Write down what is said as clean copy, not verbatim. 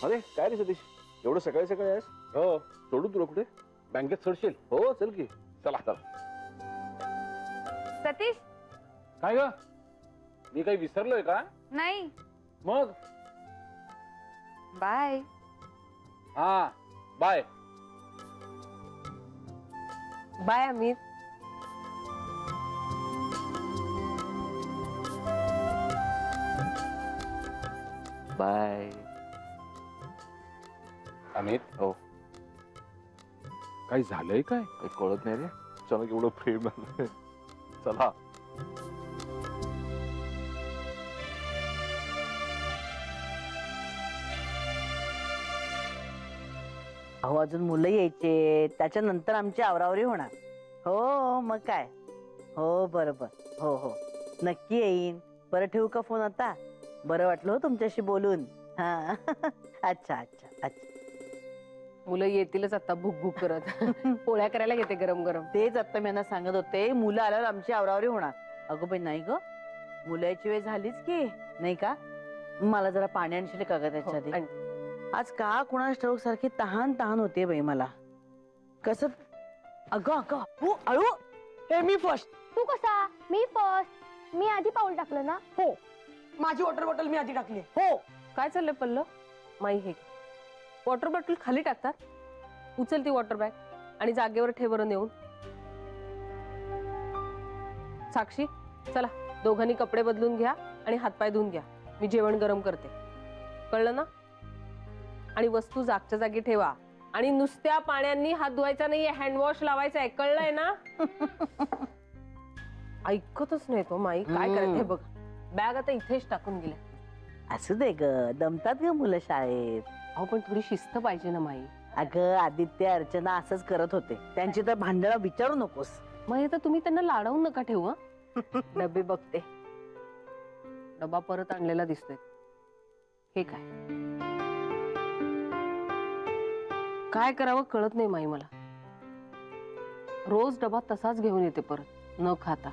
अरे काय रे सतीश, एवढं सकाळी सकाळी आहेस? हो, सोडू तुला कुठे? बँकेत सोडशील? हो चल की. चला चला. सतीश. काय ग, मी काही विसरलोय का? नाही. मग बाय. हा bye. Bye Amit. Bye Amit. हो, काही झालंय काय? कळत नाही रे, अचानक एवढं प्रेम आलंय. चला. अहो अजून मुलं यायचे, त्याच्यानंतर आमची आवरावरी होणार. हो मग काय. हो बरोबर. हो हो नक्की येईन. बरं ठेवू का फोन आता? बरं वाटलं हो तुमच्याशी बोलून. हा अच्छा अच्छा अच्छा. मुलं येतीलच आता भूक भूक करत. पोळ्या करायला घेते गरम गरम. तेच आता मी यांना सांगत होते, मुलं आल्यावर आमची आवरावरी होणार. अगो बाई नाही ग, मुलाची वेळ झालीच की नाही का? मला जरा पाणी आणशील का ग त्याच्या आधी? आज का कुणास ठाऊक सारखी तहान तहान होते बाई मला. कसं अगं अगं हो अळू. हे मी फर्स्ट. तू कसा? मी फर्स्ट. मी आधी पाऊल टाकलं ना. हो माझी वॉटर बॉटल मी आधी टाकली. हो. काय चाललंय पल्लव? माई हे वॉटर बॉटल खाली टाकतात. उचल ती वॉटर बॅग आणि जागेवर ठेव बरं नेऊन. साक्षी चला, दोघांनी कपडे बदलून घ्या आणि हातपाय धुवून घ्या. मी जेवण गरम करते, कळलं ना? आणि वस्तू जागच्या जागी ठेवा. आणि नुसत्या पाण्याने हात धुवायचा नाहीये, हँडवॉश लावायचा आहे, कळलंय ना? ऐकतच नाही तो माई. काय करायचं हे बघ. बॅग आता इथेच टाकून गेल्या. असू दे ग, दमतात ग मुलं शाळेत. अहो पण थोडी शिस्त पाहिजे ना माई. अगं आदित्य अर्चना असंच करत होते, त्यांची तर भांडणं विचारू नकोस. मग हे तर तुम्ही त्यांना लाडवून नका ठेवू. डबे बघते, डबा परत आणलेला दिसतोय. हे काय काय करावं कळत नाही माई मला. रोज डबा तसाच घेऊन येते परत न खाता.